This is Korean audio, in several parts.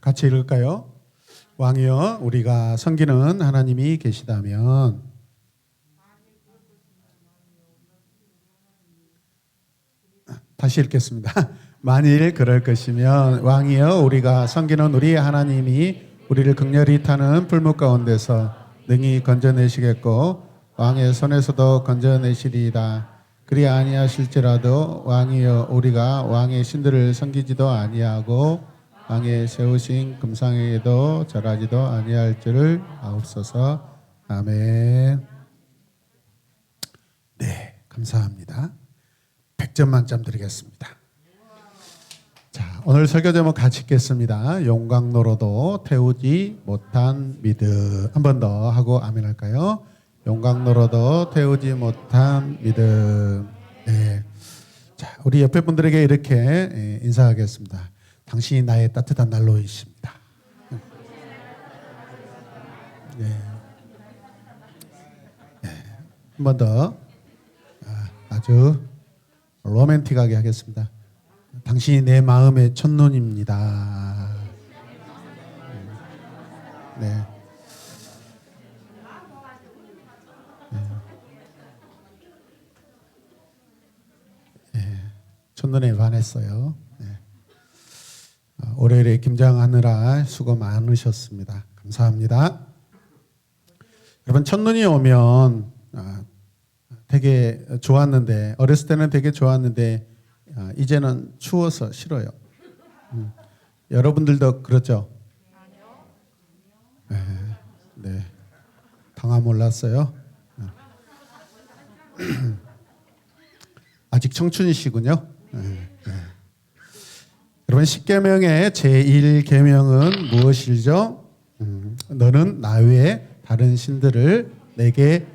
같이 읽을까요? 왕이여 우리가 섬기는 하나님이 계시다면 다시 읽겠습니다. 만일 그럴 것이면 왕이여 우리가 섬기는 우리 하나님이 우리를 극렬히 타는 불목 가운데서 능히 건져내시겠고 왕의 손에서도 건져내시리이다. 그리 아니하실지라도 왕이여 우리가 왕의 신들을 섬기지도 아니하고 왕의 세우신 금상에도 절하지도 아니할 줄을 아옵소서. 아멘. 네, 감사합니다. 100점 만점 드리겠습니다. 자, 오늘 설교 제목 같이 읽겠습니다. 용광로로도 태우지 못한 믿음. 한 번 더 하고 아멘 할까요? 용광로로도 태우지 못한 믿음. 네. 자, 우리 옆에 분들에게 이렇게 인사하겠습니다. 당신이 나의 따뜻한 난로이십니다. 네. 네. 한 번 더 아주 로맨틱하게 하겠습니다. 당신이 내 마음의 첫눈입니다. 네. 네. 첫눈에 반했어요. 네. 월요일에 김장하느라 수고 많으셨습니다. 감사합니다. 여러분 첫눈이 오면 되게 좋았는데 어렸을 때는 되게 좋았는데 이제는 추워서 싫어요. 여러분들도 그렇죠? 네. 당화 몰랐어요? 아직 청춘이시군요. 여러분 10계명의 제1계명은 무엇이죠? 너는 나 외에 다른 신들을 내게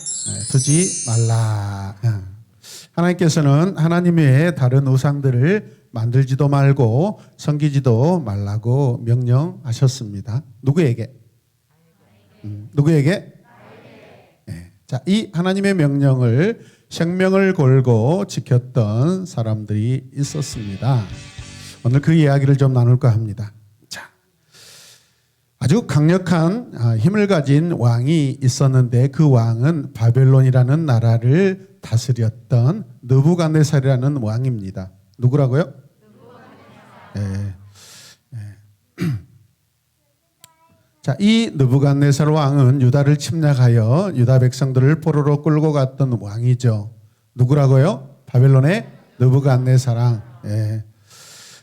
두지 말라. 하나님께서는 하나님 외에 다른 우상들을 만들지도 말고 섬기지도 말라고 명령하셨습니다. 누구에게? 누구에게? 네. 자, 이 하나님의 명령을 생명을 걸고 지켰던 사람들이 있었습니다. 오늘 그 이야기를 좀 나눌까 합니다. 자, 아주 강력한 힘을 가진 왕이 있었는데 그 왕은 바벨론이라는 나라를 다스렸던 느부갓네살이라는 왕입니다. 누구라고요? 네. 자, 이 느부갓네살 왕은 유다를 침략하여 유다 백성들을 포로로 끌고 갔던 왕이죠. 누구라고요? 바벨론의 느부갓네살 왕. 네.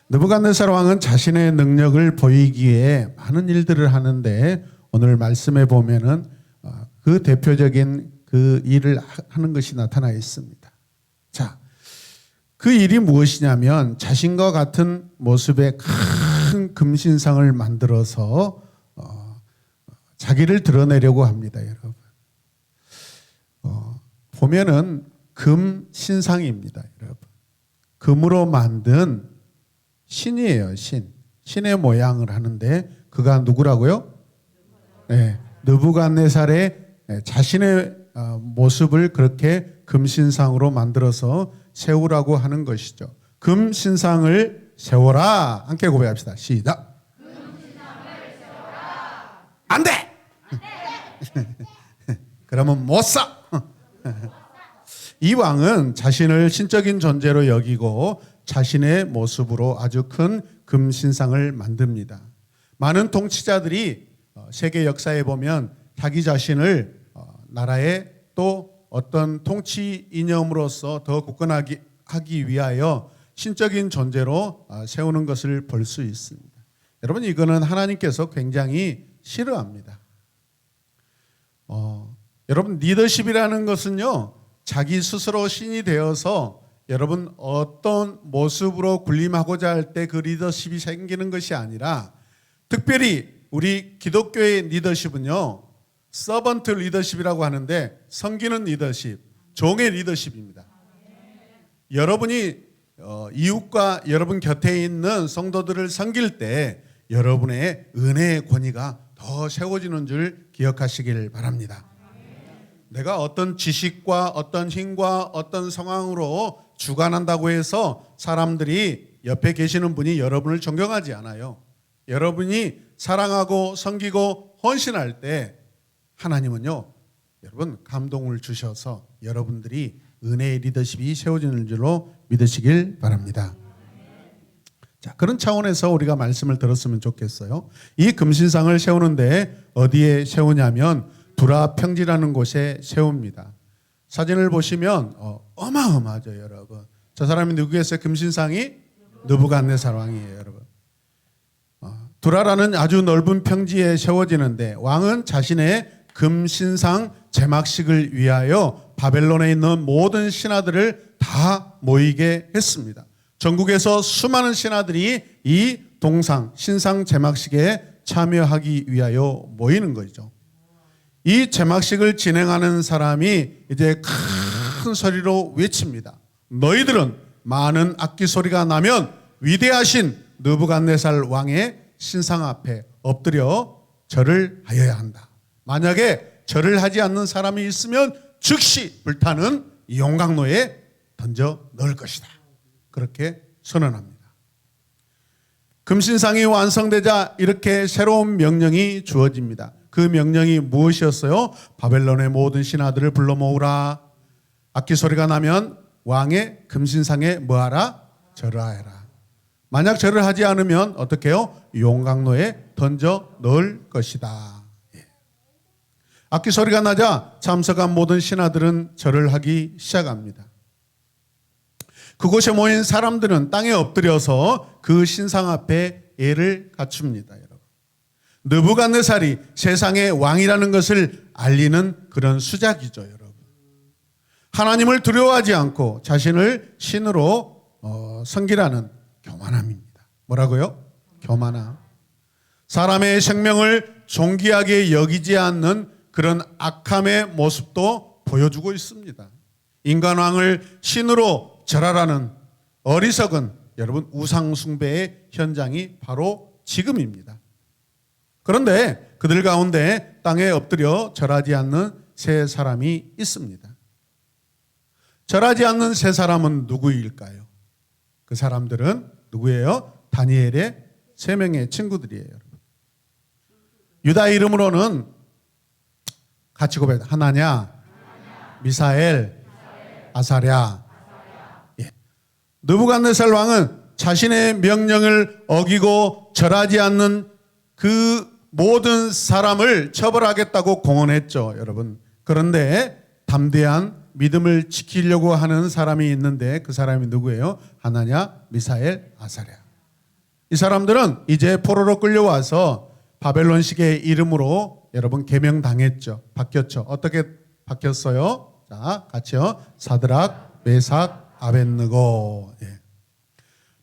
느부갓네살 왕은 자신의 능력을 보이기에 많은 일들을 하는데 오늘 말씀에 보면은 그 대표적인 그 일을 하는 것이 나타나 있습니다. 자, 그 일이 무엇이냐면 자신과 같은 모습의 큰 금신상을 만들어서 자기를 드러내려고 합니다, 여러분. 보면은 금신상입니다, 여러분. 금으로 만든 신이에요, 신. 신의 모양을 하는데 그가 누구라고요? 네, 느부갓네살의 자신의 모습을 그렇게 금신상으로 만들어서 세우라고 하는 것이죠. 금신상을 세워라. 함께 고백합시다. 시작. 금신상을 세워라. 안 돼. 그러면 못 사. 이 왕은 자신을 신적인 존재로 여기고 자신의 모습으로 아주 큰 금신상을 만듭니다. 많은 통치자들이 세계 역사에 보면 자기 자신을 나라의 또 어떤 통치 이념으로서 더 굳건하게 하기 위하여 신적인 존재로 세우는 것을 볼 수 있습니다. 여러분 이거는 하나님께서 굉장히 싫어합니다. 여러분 리더십이라는 것은요 자기 스스로 신이 되어서 여러분 어떤 모습으로 군림하고자 할 때 그 리더십이 생기는 것이 아니라 특별히 우리 기독교의 리더십은요 서번트 리더십이라고 하는데 섬기는 리더십, 종의 리더십입니다. 여러분이 이웃과 여러분 곁에 있는 성도들을 섬길 때 여러분의 은혜의 권위가 더 세워지는 줄 기억하시길 바랍니다. 내가 어떤 지식과 어떤 힘과 어떤 상황으로 주관한다고 해서 사람들이 옆에 계시는 분이 여러분을 존경하지 않아요. 여러분이 사랑하고 섬기고 헌신할 때 하나님은요, 여러분 감동을 주셔서 여러분들이 은혜의 리더십이 세워지는 줄로 믿으시길 바랍니다. 자, 그런 차원에서 우리가 말씀을 들었으면 좋겠어요. 이 금신상을 세우는데 어디에 세우냐면 두라 평지라는 곳에 세웁니다. 사진을 보시면 어마어마하죠, 여러분. 저 사람이 누구겠어요? 금신상이 느부갓네살 왕이에요, 여러분. 두라라는 아주 넓은 평지에 세워지는데 왕은 자신의 금신상 제막식을 위하여 바벨론에 있는 모든 신하들을 다 모이게 했습니다. 전국에서 수많은 신하들이 이 동상 신상 제막식에 참여하기 위하여 모이는 거죠. 이 제막식을 진행하는 사람이 이제 큰 소리로 외칩니다. 너희들은 많은 악기 소리가 나면 위대하신 느부갓네살 왕의 신상 앞에 엎드려 절을 하여야 한다. 만약에 절을 하지 않는 사람이 있으면 즉시 불타는 용광로에 던져 넣을 것이다. 그렇게 선언합니다. 금신상이 완성되자 이렇게 새로운 명령이 주어집니다. 그 명령이 무엇이었어요? 바벨론의 모든 신하들을 불러 모으라. 악기 소리가 나면 왕의 금신상에 뭐하라? 절하여라. 만약 절을 하지 않으면 어떻게 해요? 용광로에 던져 넣을 것이다. 악기 소리가 나자 참석한 모든 신하들은 절을 하기 시작합니다. 그곳에 모인 사람들은 땅에 엎드려서 그 신상 앞에 예를 갖춥니다. 여러분. 느부갓네살이 세상의 왕이라는 것을 알리는 그런 수작이죠, 여러분. 하나님을 두려워하지 않고 자신을 신으로 섬기라는 교만함입니다. 뭐라고요? 교만함. 사람의 생명을 존귀하게 여기지 않는 그런 악함의 모습도 보여주고 있습니다. 인간왕을 신으로 절하라는 어리석은 여러분 우상 숭배의 현장이 바로 지금입니다. 그런데 그들 가운데 땅에 엎드려 절하지 않는 세 사람이 있습니다. 절하지 않는 세 사람은 누구일까요? 그 사람들은 누구예요? 다니엘의 세 명의 친구들이에요. 여러분. 유다 이름으로는 같이 고백. 하나냐, 미사엘, 아사랴. 예. 느부갓네살 왕은 자신의 명령을 어기고 절하지 않는 그 모든 사람을 처벌하겠다고 공언했죠, 여러분. 그런데 담대한 믿음을 지키려고 하는 사람이 있는데 그 사람이 누구예요? 하나냐, 미사엘, 아사랴. 이 사람들은 이제 포로로 끌려와서 바벨론식의 이름으로 여러분 개명당했죠. 바뀌었죠. 어떻게 바뀌었어요? 자, 같이요. 사드락, 메삭, 아벳느고. 예.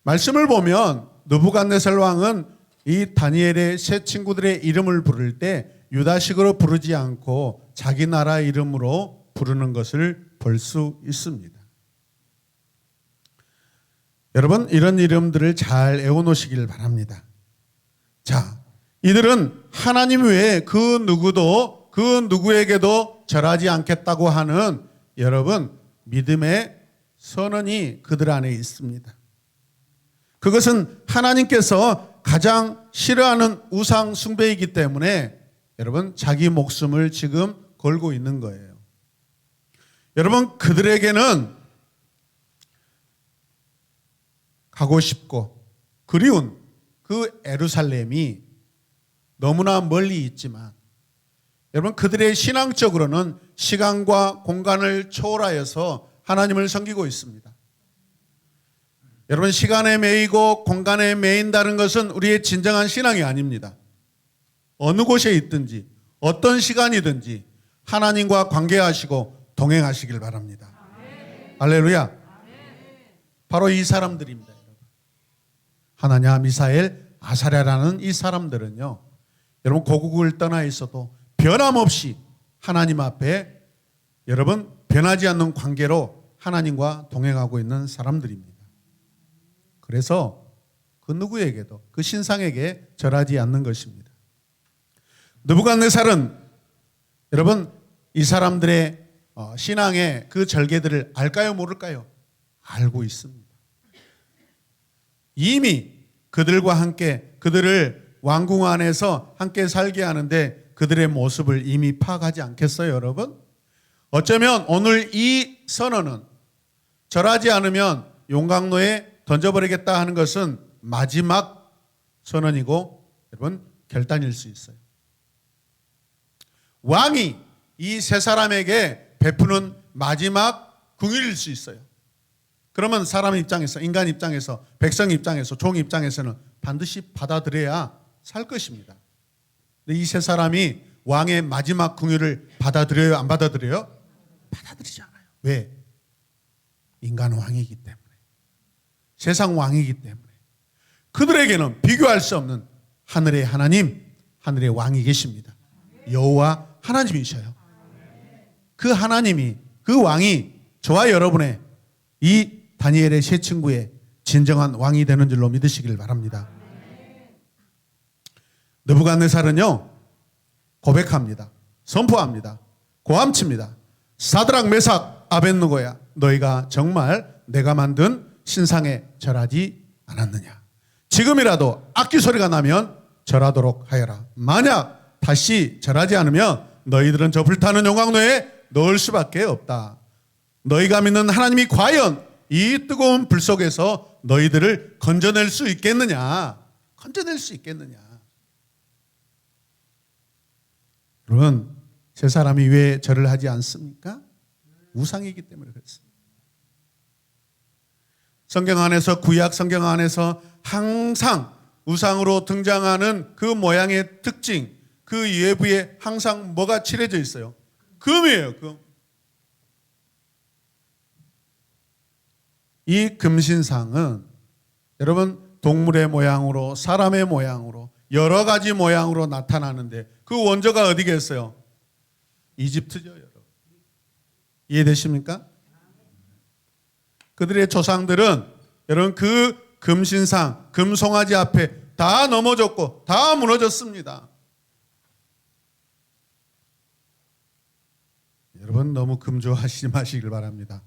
말씀을 보면 느부갓네살 왕은 이 다니엘의 세 친구들의 이름을 부를 때 유다식으로 부르지 않고 자기 나라 이름으로 부르는 것을 볼 수 있습니다. 여러분, 이런 이름들을 잘 외워놓으시길 바랍니다. 자, 이들은 하나님 외에 그 누구도 그 누구에게도 절하지 않겠다고 하는 여러분 믿음의 선언이 그들 안에 있습니다. 그것은 하나님께서 가장 싫어하는 우상 숭배이기 때문에 여러분 자기 목숨을 지금 걸고 있는 거예요. 여러분 그들에게는 가고 싶고 그리운 그 예루살렘이 너무나 멀리 있지만 여러분 그들의 신앙적으로는 시간과 공간을 초월하여서 하나님을 섬기고 있습니다. 여러분 시간에 매이고 공간에 매인다는 것은 우리의 진정한 신앙이 아닙니다. 어느 곳에 있든지 어떤 시간이든지 하나님과 관계하시고 동행하시길 바랍니다. 아멘. 할렐루야. 아멘. 바로 이 사람들입니다. 여러분. 하나냐, 미사엘, 아사랴라는 이 사람들은요. 여러분 고국을 떠나 있어도 변함없이 하나님 앞에 여러분 변하지 않는 관계로 하나님과 동행하고 있는 사람들입니다. 그래서 그 누구에게도 그 신상에게 절하지 않는 것입니다. 느부갓네살은 여러분 이 사람들의 신앙의 그 절개들을 알까요 모를까요? 알고 있습니다. 이미 그들과 함께 그들을 왕궁 안에서 함께 살게 하는데 그들의 모습을 이미 파악하지 않겠어요, 여러분? 어쩌면 오늘 이 선언은 절하지 않으면 용광로에 던져버리겠다 하는 것은 마지막 선언이고 여러분 결단일 수 있어요. 왕이 이 세 사람에게 베푸는 마지막 궁일일 수 있어요. 그러면 사람 입장에서, 인간 입장에서, 백성 입장에서, 종 입장에서는 반드시 받아들여야 살 것입니다. 근데 이 세 사람이 왕의 마지막 궁유를 받아들여요? 안 받아들여요? 받아들이지 않아요. 왜? 인간 왕이기 때문에. 세상 왕이기 때문에. 그들에게는 비교할 수 없는 하늘의 하나님, 하늘의 왕이 계십니다. 여호와 하나님이셔요. 그 하나님이, 그 왕이 저와 여러분의 이 다니엘의 세 친구의 진정한 왕이 되는 줄로 믿으시길 바랍니다. 느부갓네살은요 고백합니다. 선포합니다. 고함칩니다. 사드락 메삭 아벳느고야, 너희가 정말 내가 만든 신상에 절하지 않았느냐. 지금이라도 악기 소리가 나면 절하도록 하여라. 만약 다시 절하지 않으면 너희들은 저 불타는 용광로에 넣을 수밖에 없다. 너희가 믿는 하나님이 과연 이 뜨거운 불 속에서 너희들을 건져낼 수 있겠느냐? 건져낼 수 있겠느냐? 여러분, 세 사람이 왜 절을 하지 않습니까? 우상이기 때문에 그렇습니다. 성경 안에서, 구약 성경 안에서 항상 우상으로 등장하는 그 모양의 특징, 그 외부에 항상 뭐가 칠해져 있어요? 금이에요, 금. 이 금신상은 여러분 동물의 모양으로, 사람의 모양으로, 여러 가지 모양으로 나타나는데 그 원조가 어디겠어요? 이집트죠, 여러분. 이해되십니까? 그들의 조상들은 여러분 그 금신상, 금송아지 앞에 다 넘어졌고 다 무너졌습니다. 여러분 너무 금조하시지 마시길 바랍니다.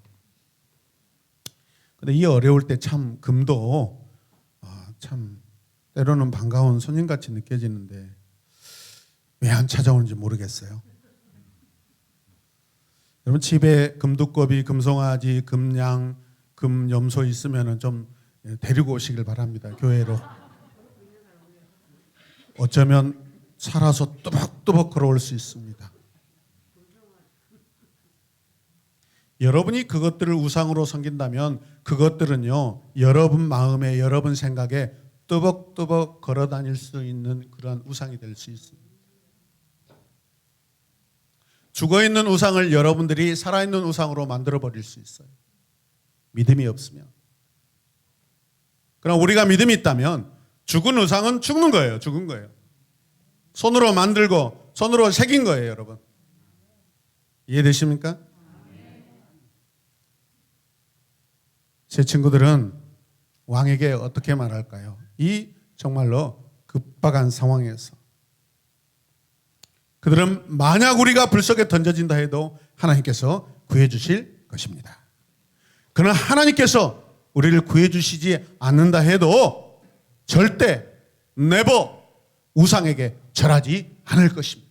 근데 이 어려울 때 참 금도 참 때로는 반가운 손님같이 느껴지는데 왜 안 찾아오는지 모르겠어요. 여러분 집에 금두꺼비, 금송아지, 금양, 금염소 있으면 좀 데리고 오시길 바랍니다. 교회로. 어쩌면 살아서 또박또박 걸어올 수 있습니다. 여러분이 그것들을 우상으로 섬긴다면 그것들은요 여러분 마음에, 여러분 생각에 또박또박 걸어 다닐 수 있는 그러한 우상이 될 수 있습니다. 죽어있는 우상을 여러분들이 살아있는 우상으로 만들어 버릴 수 있어요. 믿음이 없으면. 그럼 우리가 믿음이 있다면 죽은 우상은 죽는 거예요. 죽은 거예요. 손으로 만들고 손으로 새긴 거예요, 여러분. 이해되십니까? 제 친구들은 왕에게 어떻게 말할까요? 이 정말로 급박한 상황에서 그들은 만약 우리가 불 속에 던져진다 해도 하나님께서 구해주실 것입니다. 그러나 하나님께서 우리를 구해주시지 않는다 해도 절대 never 우상에게 절하지 않을 것입니다.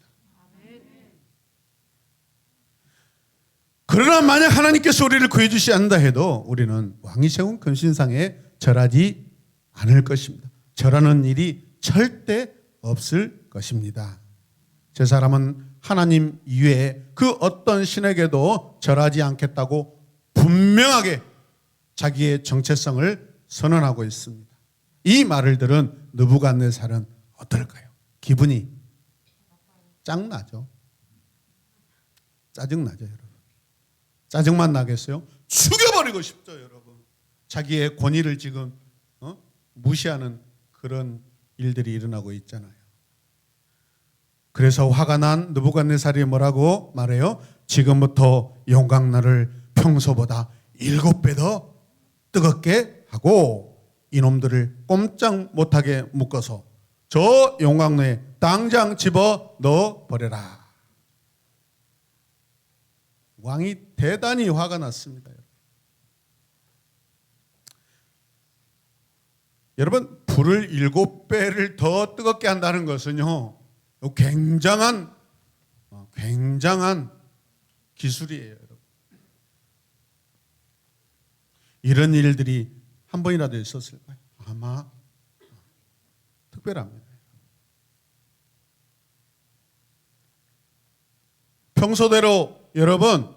그러나 만약 하나님께서 우리를 구해주시지 않는다 해도 우리는 왕이 세운 금신상에 절하지 않을 것입니다. 절하는 일이 절대 없을 것입니다. 제 사람은 하나님 이외에 그 어떤 신에게도 절하지 않겠다고 분명하게 자기의 정체성을 선언하고 있습니다. 이 말을 들은 느부갓네살은 어떨까요? 기분이 짱나죠. 짜증나죠, 여러분. 짜증만 나겠어요? 죽여버리고 싶죠, 여러분. 자기의 권위를 지금 무시하는 그런 일들이 일어나고 있잖아요. 그래서 화가 난 느부갓네살이 뭐라고 말해요? 지금부터 용광로를 평소보다 7배 더 뜨겁게 하고 이놈들을 꼼짝 못하게 묶어서 저 용광로에 당장 집어 넣어 버려라. 왕이 대단히 화가 났습니다. 여러분, 불을 7배를 더 뜨겁게 한다는 것은요, 굉장한 기술이에요, 여러분. 이런 일들이 한 번이라도 있었을까요? 아마 특별합니다. 평소대로 여러분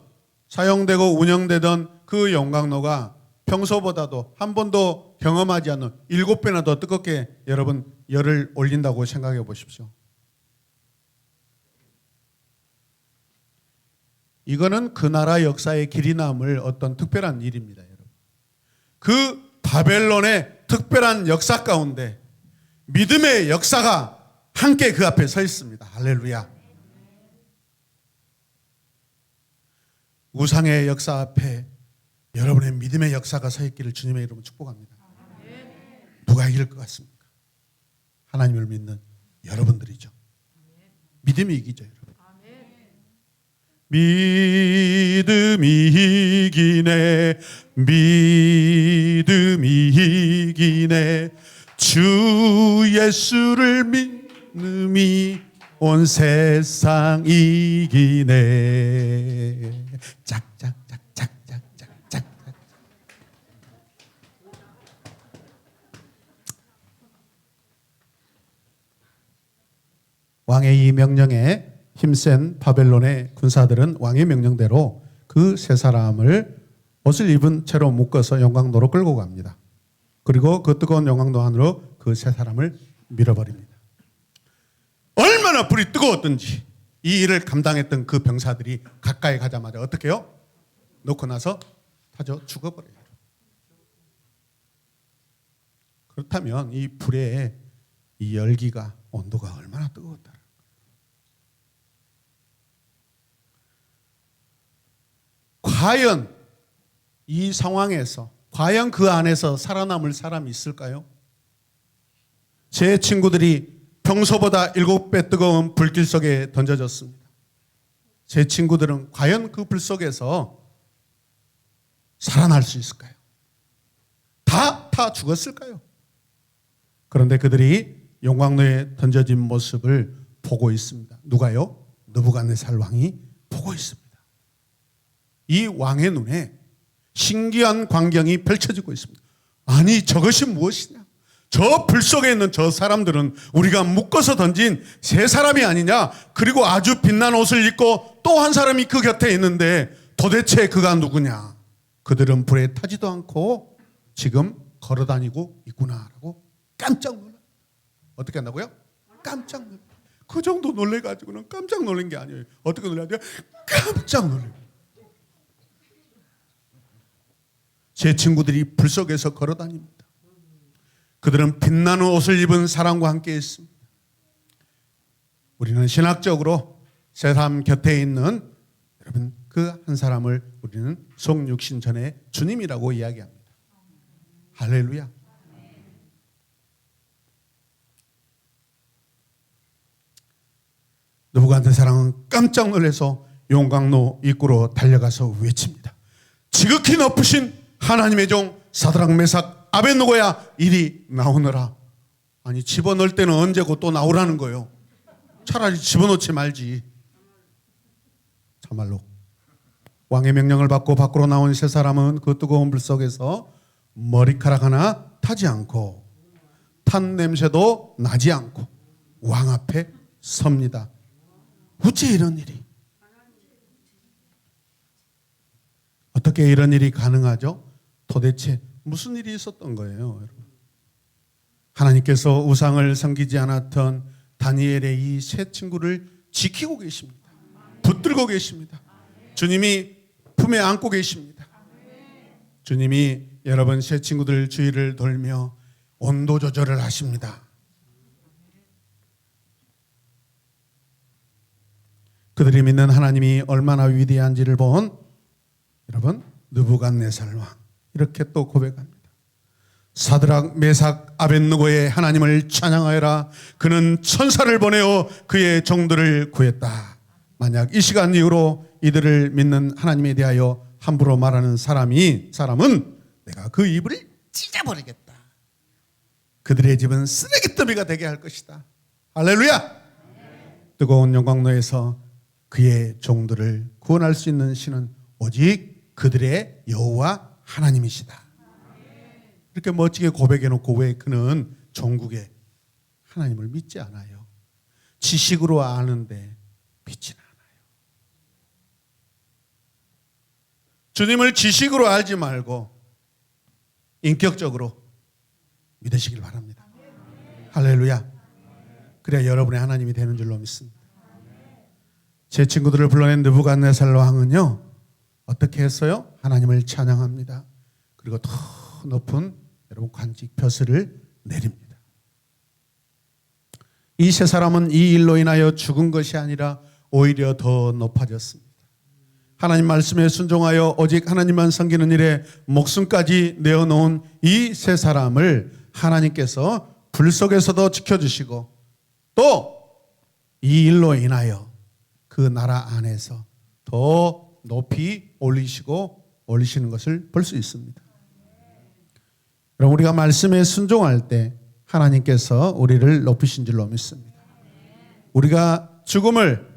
사용되고 운영되던 그 용광로가 평소보다도 한 번도 경험하지 않는 7배나 더 뜨겁게 여러분 열을 올린다고 생각해 보십시오. 이거는 그 나라 역사의 길이 남을 어떤 특별한 일입니다, 여러분. 그 바벨론의 특별한 역사 가운데 믿음의 역사가 함께 그 앞에 서 있습니다. 할렐루야. 우상의 역사 앞에 여러분의 믿음의 역사가 서 있기를 주님의 이름으로 축복합니다. 누가 이길 것 같습니까? 하나님을 믿는 여러분들이죠. 믿음이 이기죠, 여러분. 믿음이 이기네, 믿음이 이기네, 주 예수를 믿음이 온 세상 이기네. 짝짝짝짝짝짝짝. 왕의 이 명령에 힘센 바벨론의 군사들은 왕의 명령대로 그 세 사람을 옷을 입은 채로 묶어서 용광로로 끌고 갑니다. 그리고 그 뜨거운 용광로 안으로 그 세 사람을 밀어버립니다. 얼마나 불이 뜨거웠던지 이 일을 감당했던 그 병사들이 가까이 가자마자 어떻게 해요? 놓고 나서 타져 죽어버려요. 그렇다면 이 불의 이 열기가, 온도가 얼마나 뜨거웠다. 과연 이 상황에서 과연 그 안에서 살아남을 사람이 있을까요? 제 친구들이 평소보다 7배 뜨거운 불길 속에 던져졌습니다. 제 친구들은 과연 그 불 속에서 살아날 수 있을까요? 다 죽었을까요? 그런데 그들이 용광로에 던져진 모습을 보고 있습니다. 누가요? 느부갓네살 왕이 보고 있습니다. 이 왕의 눈에 신기한 광경이 펼쳐지고 있습니다. 아니, 저것이 무엇이냐? 저 불 속에 있는 저 사람들은 우리가 묶어서 던진 세 사람이 아니냐? 그리고 아주 빛난 옷을 입고 또 한 사람이 그 곁에 있는데 도대체 그가 누구냐? 그들은 불에 타지도 않고 지금 걸어다니고 있구나라고 깜짝 놀라요. 어떻게 한다고요? 깜짝 놀라요. 그 정도 놀래가지고는 깜짝 놀란 게 아니에요. 어떻게 놀라야 돼요? 깜짝 놀라요. 제 친구들이 불 속에서 걸어다닙니다. 그들은 빛나는 옷을 입은 사람과 함께 있습니다. 우리는 신학적으로 세 사람 곁에 있는 여러분 그 한 사람을 우리는 속육신 전에 주님이라고 이야기합니다. 할렐루야. 느부갓네살은 깜짝 놀라서 용광로 입구로 달려가서 외칩니다. 지극히 높으신 하나님의 종 사드락 메삭 아벳느고야 이리 나오너라. 아니, 집어넣을 때는 언제고 또 나오라는 거예요. 차라리 집어넣지 말지. 참말로 왕의 명령을 받고 밖으로 나온 세 사람은 그 뜨거운 불 속에서 머리카락 하나 타지 않고 탄 냄새도 나지 않고 왕 앞에 섭니다. 어째 이런 일이? 어떻게 이런 일이 가능하죠? 도대체 무슨 일이 있었던 거예요, 여러분? 하나님께서 우상을 섬기지 않았던 다니엘의 이 세 친구를 지키고 계십니다. 붙들고 계십니다. 주님이 품에 안고 계십니다. 주님이 여러분 세 친구들 주위를 돌며 온도 조절을 하십니다. 그들이 믿는 하나님이 얼마나 위대한지를 본 여러분 느부갓네살 왕 이렇게 또 고백합니다. 사드락 메삭 아벳느고의 하나님을 찬양하여라. 그는 천사를 보내어 그의 종들을 구했다. 만약 이 시간 이후로 이들을 믿는 하나님에 대하여 함부로 말하는 사람은 내가 그 입을 찢어버리겠다. 그들의 집은 쓰레기더미가 되게 할 것이다. 할렐루야. 뜨거운 영광로에서 그의 종들을 구원할 수 있는 신은 오직 그들의 여호와 하나님이시다. 이렇게 멋지게 고백해 놓고 왜 그는 종국의 하나님을 믿지 않아요? 지식으로 아는데 믿지는 않아요. 주님을 지식으로 알지 말고 인격적으로 믿으시길 바랍니다. 할렐루야. 그래야 여러분의 하나님이 되는 줄로 믿습니다. 제 친구들을 불러낸 느부갓네살 왕은요, 어떻게 했어요? 하나님을 찬양합니다. 그리고 더 높은 여러분 관직 벼슬을 내립니다. 이 세 사람은 이 일로 인하여 죽은 것이 아니라 오히려 더 높아졌습니다. 하나님 말씀에 순종하여 오직 하나님만 섬기는 일에 목숨까지 내어놓은 이 세 사람을 하나님께서 불 속에서도 지켜주시고 또 이 일로 인하여 그 나라 안에서 더 높이 올리시는 것을 볼 수 있습니다. 여러분, 우리가 말씀에 순종할 때 하나님께서 우리를 높이신 줄로 믿습니다. 우리가 죽음을,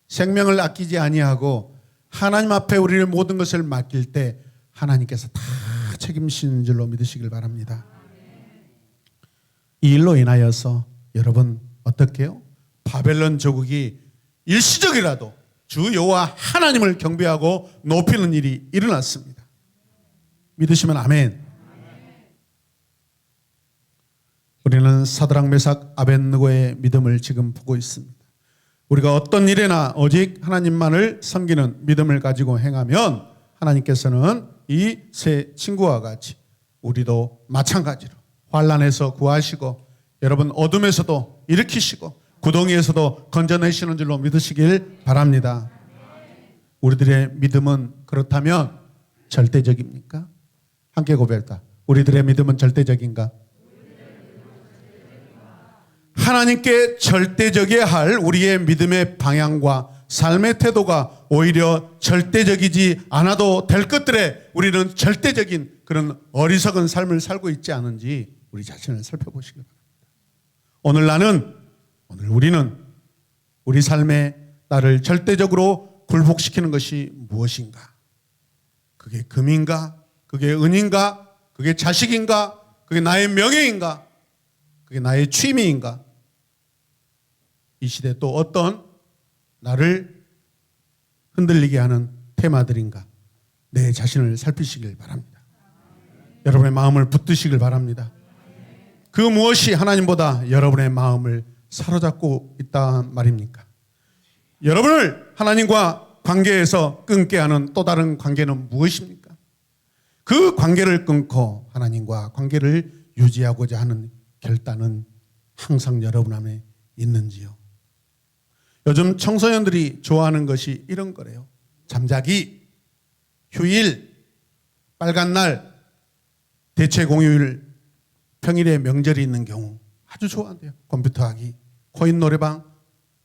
생명을 아끼지 아니하고 하나님 앞에 우리를 모든 것을 맡길 때 하나님께서 다 책임지는 줄로 믿으시길 바랍니다. 이 일로 인하여서 여러분 어떻게 해요? 바벨론 제국이 일시적이라도 주 여호와 하나님을 경배하고 높이는 일이 일어났습니다. 믿으시면 아멘. 우리는 사드락 메삭 아벳느고의 믿음을 지금 보고 있습니다. 우리가 어떤 일에나 오직 하나님만을 섬기는 믿음을 가지고 행하면 하나님께서는 이 세 친구와 같이 우리도 마찬가지로 환난에서 구하시고 여러분 어둠에서도 일으키시고 구덩이에서도 건져내시는 줄로 믿으시길 바랍니다. 우리들의 믿음은 그렇다면 절대적입니까? 함께 고백할까? 우리들의 믿음은 절대적인가? 하나님께 절대적이어야 할 우리의 믿음의 방향과 삶의 태도가 오히려 절대적이지 않아도 될 것들에 우리는 절대적인 그런 어리석은 삶을 살고 있지 않은지 우리 자신을 살펴보시기 바랍니다. 오늘 우리는 우리 삶에 나를 절대적으로 굴복시키는 것이 무엇인가? 그게 금인가? 그게 은인가? 그게 자식인가? 그게 나의 명예인가? 그게 나의 취미인가? 이 시대 또 어떤 나를 흔들리게 하는 테마들인가? 내 자신을 살피시길 바랍니다. 여러분의 마음을 붙드시길 바랍니다. 그 무엇이 하나님보다 여러분의 마음을 사로잡고 있단 말입니까? 여러분을 하나님과 관계에서 끊게 하는 또 다른 관계는 무엇입니까? 그 관계를 끊고 하나님과 관계를 유지하고자 하는 결단은 항상 여러분 안에 있는지요? 요즘 청소년들이 좋아하는 것이 이런 거래요. 잠자기, 휴일, 빨간 날, 대체 공휴일, 평일에 명절이 있는 경우 아주 좋아한대요. 컴퓨터 하기, 코인 노래방,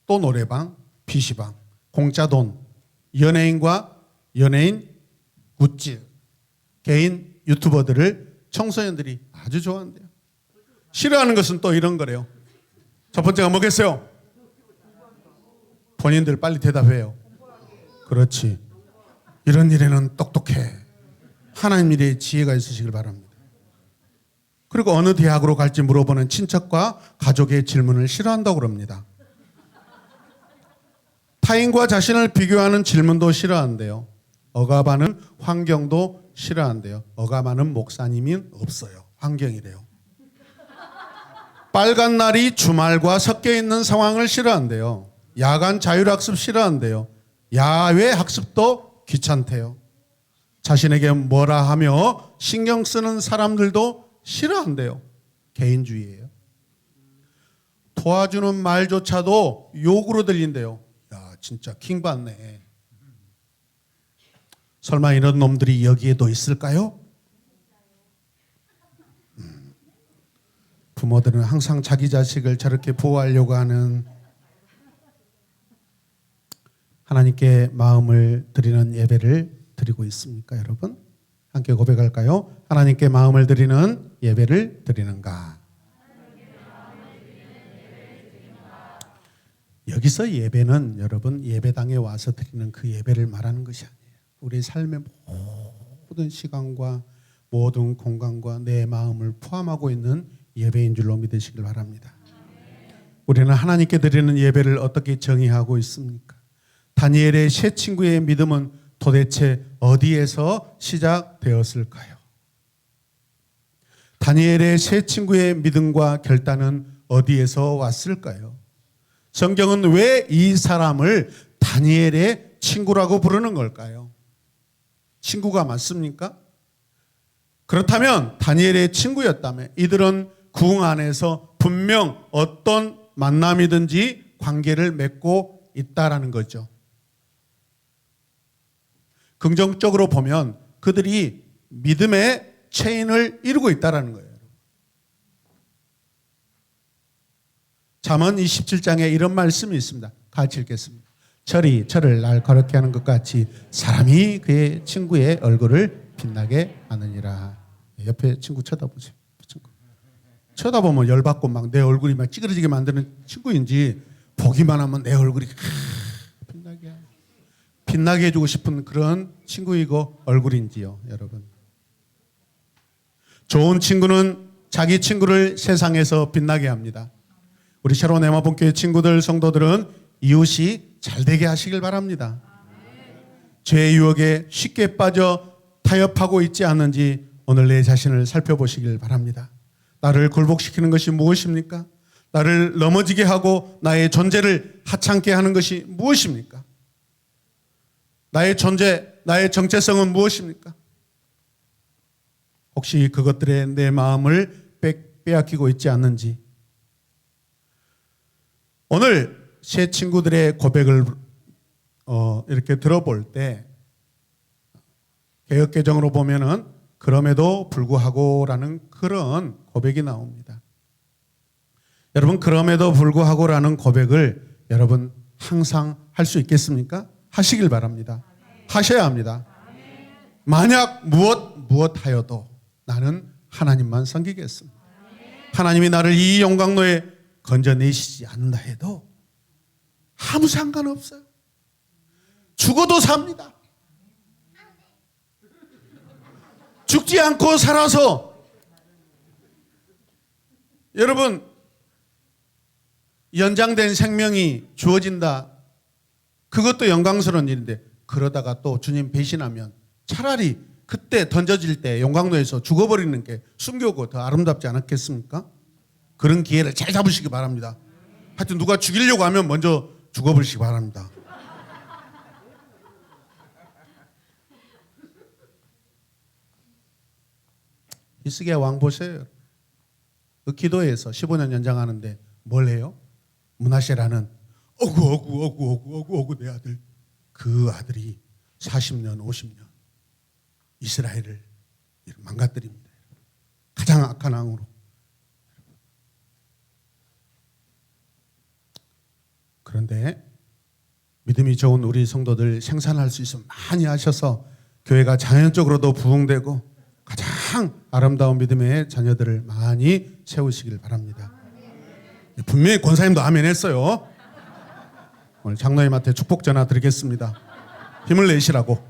또 노래방, PC방, 공짜 돈, 연예인과 연예인 굿즈, 개인 유튜버들을 청소년들이 아주 좋아한대요. 싫어하는 것은 또 이런 거래요. 첫 번째가 뭐겠어요? 본인들 빨리 대답해요. 그렇지. 이런 일에는 똑똑해. 하나님 일에 지혜가 있으시길 바랍니다. 그리고 어느 대학으로 갈지 물어보는 친척과 가족의 질문을 싫어한다고 그럽니다. 타인과 자신을 비교하는 질문도 싫어한대요. 억압하는 환경도 싫어한대요. 억압하는 목사님이 없어요. 환경이래요. 빨간 날이 주말과 섞여 있는 상황을 싫어한대요. 야간 자율학습 싫어한대요. 야외 학습도 귀찮대요. 자신에게 뭐라 하며 신경 쓰는 사람들도 싫어한대요. 개인주의예요. 도와주는 말조차도 욕으로 들린대요. 야, 진짜 킹받네. 설마 이런 놈들이 여기에도 있을까요? 부모들은 항상 자기 자식을 저렇게 보호하려고 하는 하나님께 마음을 드리는 예배를 드리고 있습니까, 여러분? 함께 고백할까요? 하나님께 마음을 드리는 예배를 드리는가? 여기서 예배는 여러분 예배당에 와서 드리는 그 예배를 말하는 것이 아니에요. 우리 삶의 모든 시간과 모든 공간과 내 마음을 포함하고 있는 예배인 줄로 믿으시길 바랍니다. 우리는 하나님께 드리는 예배를 어떻게 정의하고 있습니까? 다니엘의 세 친구의 믿음은 도대체 어디에서 시작되었을까요? 다니엘의 세 친구의 믿음과 결단은 어디에서 왔을까요? 성경은 왜 이 사람을 다니엘의 친구라고 부르는 걸까요? 친구가 맞습니까? 그렇다면 다니엘의 친구였다면 이들은 궁 안에서 분명 어떤 만남이든지 관계를 맺고 있다라는 거죠. 긍정적으로 보면 그들이 믿음의 체인을 이루고 있다라는 거예요. 잠언 27장에 이런 말씀이 있습니다. 같이 읽겠습니다. 철이 철을 날 거룩게 하는 것 같이 사람이 그의 친구의 얼굴을 빛나게 하느니라. 옆에 친구 쳐다보세요. 친구. 쳐다보면 열받고 막 내 얼굴이 막 찌그러지게 만드는 친구인지 보기만 하면 내 얼굴이 빛나게 해주고 싶은 그런 친구이고 얼굴인지요, 여러분. 좋은 친구는 자기 친구를 세상에서 빛나게 합니다. 우리 새로운 에마본교회 친구들, 성도들은 이웃이 잘되게 하시길 바랍니다. 죄의 유혹에 쉽게 빠져 타협하고 있지 않는지 오늘 내 자신을 살펴보시길 바랍니다. 나를 굴복시키는 것이 무엇입니까? 나를 넘어지게 하고 나의 존재를 하찮게 하는 것이 무엇입니까? 나의 존재, 나의 정체성은 무엇입니까? 혹시 그것들에 내 마음을 빼앗기고 있지 않는지. 오늘 세 친구들의 고백을 이렇게 들어볼 때 개역개정으로 보면은 그럼에도 불구하고라는 그런 고백이 나옵니다. 여러분, 그럼에도 불구하고라는 고백을 여러분 항상 할 수 있겠습니까? 하시길 바랍니다. 하셔야 합니다. 만약 무엇하여도 나는 하나님만 섬기겠습니다. 하나님이 나를 이 용광로에 건져내시지 않는다 해도 아무 상관없어요. 죽어도 삽니다. 죽지 않고 살아서 여러분 연장된 생명이 주어진다. 그것도 영광스러운 일인데 그러다가 또 주님 배신하면 차라리 그때 던져질 때 용광로에서 죽어버리는 게 숨겨고 더 아름답지 않았겠습니까? 그런 기회를 잘 잡으시기 바랍니다. 하여튼 누가 죽이려고 하면 먼저 죽어버리시기 바랍니다. 히스기야 왕 보세요. 그 기도에서 15년 연장하는데 뭘 해요? 므낫세라는 어구 내 아들. 그 아들이 40년 50년 이스라엘을 망가뜨립니다. 가장 악한 왕으로. 그런데 믿음이 좋은 우리 성도들 생산할 수 있으면 많이 하셔서 교회가 자연적으로도 부흥되고 가장 아름다운 믿음의 자녀들을 많이 세우시길 바랍니다. 분명히 권사님도 아멘 했어요. 오늘 장로님한테 축복 전화 드리겠습니다. 힘을 내시라고.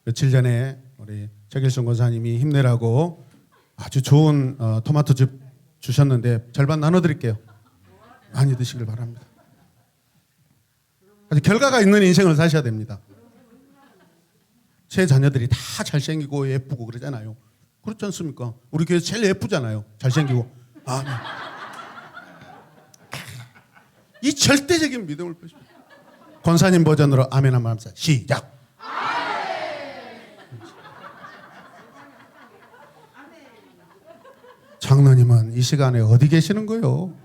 며칠 전에 우리 최길순 권사님이 힘내라고 아주 좋은 토마토즙 주셨는데 절반 나눠드릴게요. 많이 드시길 바랍니다. 아주 결과가 있는 인생을 사셔야 됩니다. 제 자녀들이 다 잘생기고 예쁘고 그러잖아요. 그렇지 않습니까? 우리 교회 제일 예쁘잖아요. 잘생기고. 아멘. 이 절대적인 믿음을 보십시오. 권사님 버전으로 아멘 한번 합시다. 시작. 장로님은 이 시간에 어디 계시는 거요?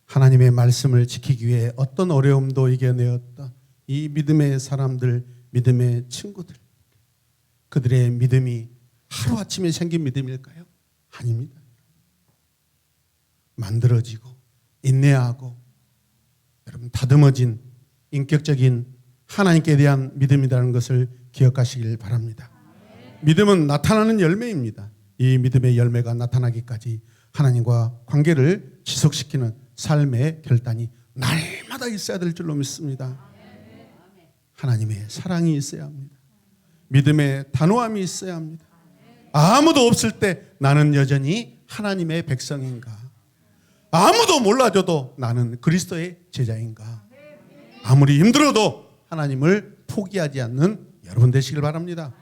하나님의 말씀을 지키기 위해 어떤 어려움도 이겨내었던 이 믿음의 사람들, 믿음의 친구들, 그들의 믿음이 하루아침에 생긴 믿음일까요? 아닙니다. 만들어지고 인내하고 여러분 다듬어진 인격적인 하나님께 대한 믿음이라는 것을 기억하시길 바랍니다. 믿음은 나타나는 열매입니다. 이 믿음의 열매가 나타나기까지 하나님과 관계를 지속시키는 삶의 결단이 날마다 있어야 될 줄로 믿습니다. 하나님의 사랑이 있어야 합니다. 믿음의 단호함이 있어야 합니다. 아무도 없을 때 나는 여전히 하나님의 백성인가? 아무도 몰라줘도 나는 그리스도의 제자인가? 아무리 힘들어도 하나님을 포기하지 않는 여러분 되시길 바랍니다.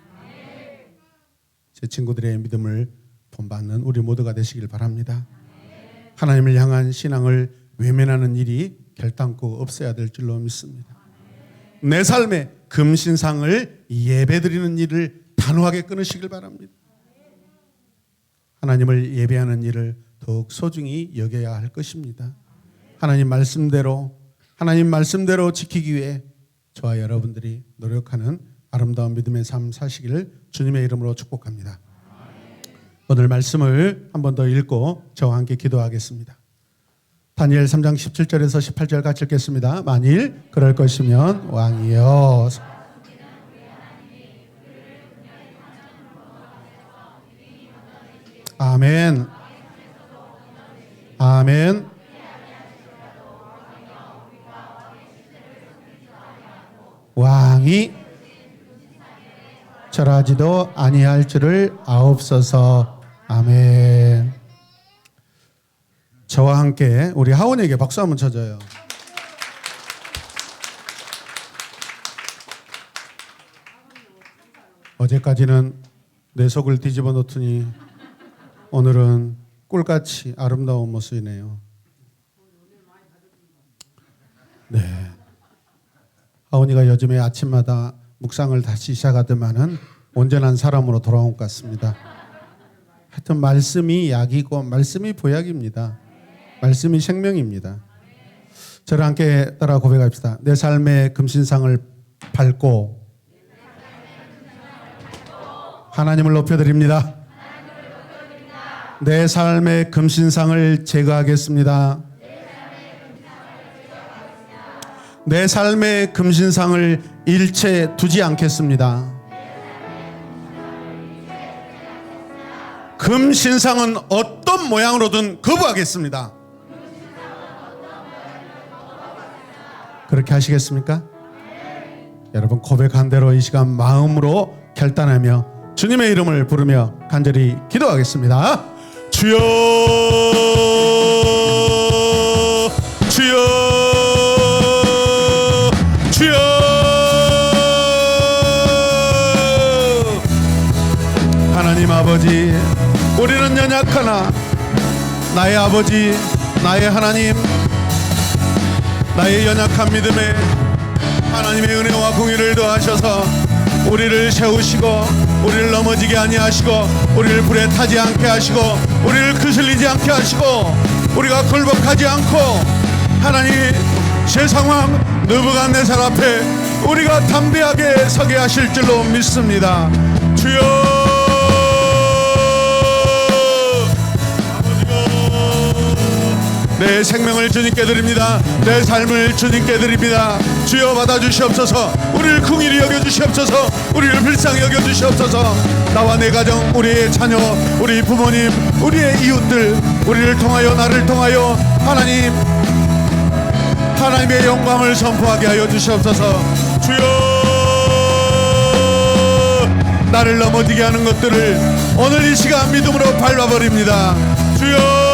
제 친구들의 믿음을 본받는 우리 모두가 되시길 바랍니다. 하나님을 향한 신앙을 외면하는 일이 결단코 없어야 될 줄로 믿습니다. 내 삶에 금신상을 예배드리는 일을 단호하게 끊으시길 바랍니다. 하나님을 예배하는 일을 더욱 소중히 여겨야 할 것입니다. 하나님 말씀대로 지키기 위해 저와 여러분들이 노력하는 아름다운 믿음의 삶 사시기를 주님의 이름으로 축복합니다. 오늘 말씀을 한 번 더 읽고 저와 함께 기도하겠습니다. 다니엘 3장 17절에서 18절 같이 읽겠습니다. 만일 그럴 것이면 왕이여. 아멘. 아멘. 왕이 절하지도 아니할 줄을 아옵소서. 아멘. 저와 함께 우리 하원에게 박수 한번 쳐줘요. 어제까지는 내 속을 뒤집어 놓더니 오늘은 꿀같이 아름다운 모습이네요. 네. 하원이가 요즘에 아침마다 묵상을 다시 시작하더만은 온전한 사람으로 돌아온 것 같습니다. 하여튼 말씀이 약이고 말씀이 보약입니다. 말씀이 생명입니다. 저를 함께 따라 고백합시다. 내 삶의 금신상을 밟고 하나님을 높여드립니다. 내 삶의 금신상을 제거하겠습니다. 내 삶의 금신상을 일체 두지 않겠습니다. 금신상은 어떤 모양으로든 거부하겠습니다. 그렇게 하시겠습니까? 여러분 고백한 대로 이 시간 마음으로 결단하며 주님의 이름을 부르며 간절히 기도하겠습니다. 주여 주여 주여. 하나님 아버지, 우리는 연약하나 나의 아버지, 나의 하나님, 나의 연약한 믿음에 하나님의 은혜와 공의를 더하셔서 우리를 세우시고 우리를 넘어지게 아니하시고 우리를 불에 타지 않게 하시고 우리를 거슬리지 않게 하시고 우리가 굴복하지 않고 하나님 제 상황 느부갓네살 앞에 우리가 담대하게 서게 하실 줄로 믿습니다. 주여 내 생명을 주님께 드립니다. 내 삶을 주님께 드립니다. 주여 받아주시옵소서. 우리를 긍휼히 여겨주시옵소서. 우리를 불쌍히 여겨주시옵소서. 나와 내 가정, 우리의 자녀, 우리 부모님, 우리의 이웃들, 우리를 통하여 나를 통하여 하나님, 하나님의 영광을 선포하게 하여 주시옵소서. 주여 나를 넘어지게 하는 것들을 오늘 이 시간 믿음으로 밟아버립니다. 주여